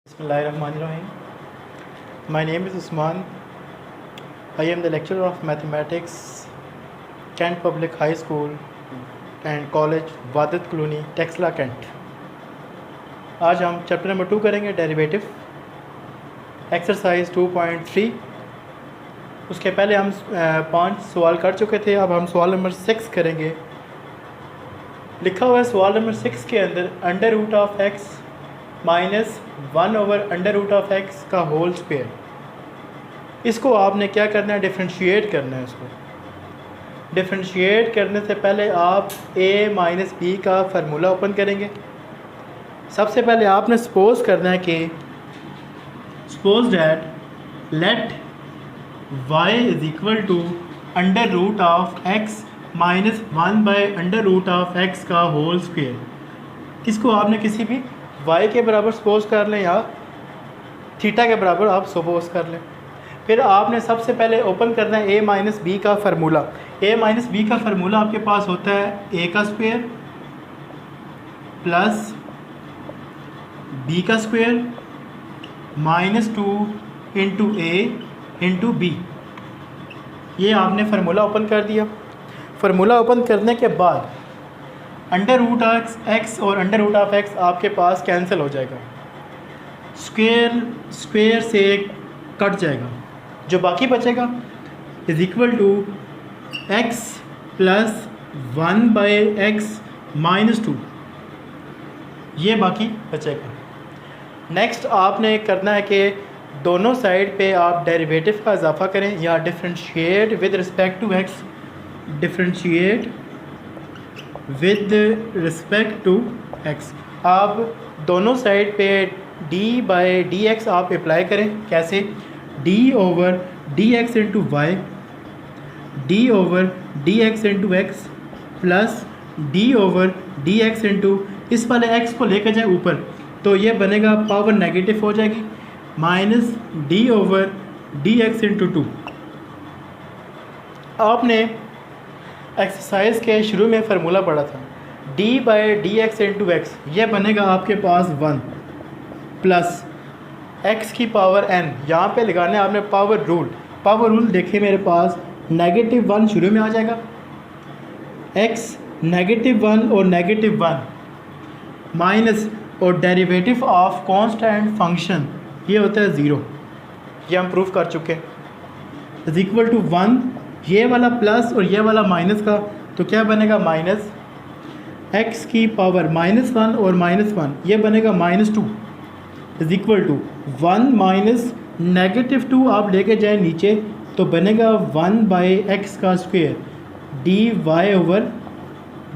Bismillahirrahmanirrahim. My name is Usman. I am the lecturer of mathematics, Kent Public High School and College, वादत colony, Taxila, cantt. आज हम chapter number 2 करेंगे, derivative, exercise 2.3। उसके पहले हम 5 सवाल कर चुके थे। अब हम सवाल नंबर 6 करेंगे। लिखा हुआ है सवाल नंबर 6 के अंदर under root of x minus 1 over under root of x का होल स्क्वायर। इसको आपने क्या करना है, डिफरेंशिएट करना है। इसको डिफरेंशिएट करने से पहले आप a माइनस बी का फार्मूला ओपन करेंगे। सबसे पहले आपने सपोज करना है कि suppose that let y is equal to under root of x minus 1 by under root of x का होल स्क्वायर। इसको आपने किसी भी y के बराबर सपोज कर लें या थीटा के बराबर आप सपोज कर लें। फिर आपने सबसे पहले ओपन करना है a माइनस बी का फार्मूला। a माइनस बी का फार्मूला आपके पास होता है a का स्क्वायर प्लस b का square minus 2 into a into B. ये आपने फार्मूला ओपन कर दिया। फार्मूला ओपन करने के बाद अंडर रूट ऑफ एक्स और अंडर रूट ऑफ एक्स आपके पास कैंसिल हो जाएगा, स्क्वायर से कट जाएगा। जो बाकी बचेगा is equal to x plus 1 by x minus 2, ये बाकी बचेगा। नेक्स्ट आपने करना है कि दोनों साइड पे आप डेरिवेटिव का इजाफा करें या differentiate with respect to x, differentiate with respect to x. आप दोनों साइड पे d बाई डी एक्स आप अप्लाई करें। कैसे? d over D x into Y, D over D x into x plus D over D x into इस वाले x को लेकर जाए ऊपर तो ये बनेगा पावर नेगेटिव हो जाएगी, minus D over D x into 2। आपने एक्सरसाइज के शुरू में फार्मूला पढ़ा था d by D x into x, ये बनेगा आपके पास 1 प्लस x की पावर n। यहाँ पे लगाने आपने पावर रूल। पावर रूल देखिए मेरे पास नेगेटिव 1 शुरू में आ जाएगा, x नेगेटिव 1 और नेगेटिव 1 माइनस और डेरिवेटिव ऑफ कांस्टेंट फंक्शन ये होता है 0। ये हम प्रूफ कर चुके हैं। इज इक्वल टू 1, ये वाला प्लस और ये वाला माइनस का, तो क्या बनेगा माइनस x की पावर -1 और -1, ये बनेगा -2 is equal to 1 minus negative 2 आप लेके जाए नीचे तो बनेगा 1 बाई एक्स का square D Y over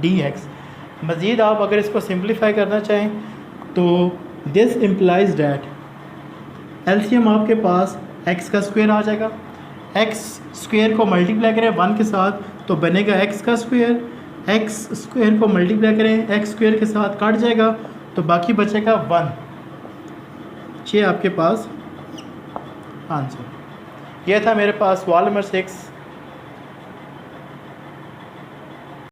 D x. मज़ीद आप अगर इसको सिंप्लीफाई करना चाहें तो दिस इम्प्लाइज डैट एलसीएम आपके पास x का स्क्वायर आ जाएगा। x स्क्वायर को मल्टीप्लाई करें 1 के साथ तो बनेगा x का स्क्वायर, x स्क्वायर को मल्टीप्लाई करें x स्क्वायर के साथ काट जाएगा तो बाकी बचेगा 1। ये आपके पास आंसर। यह था मेरे पास सवाल नंबर 6।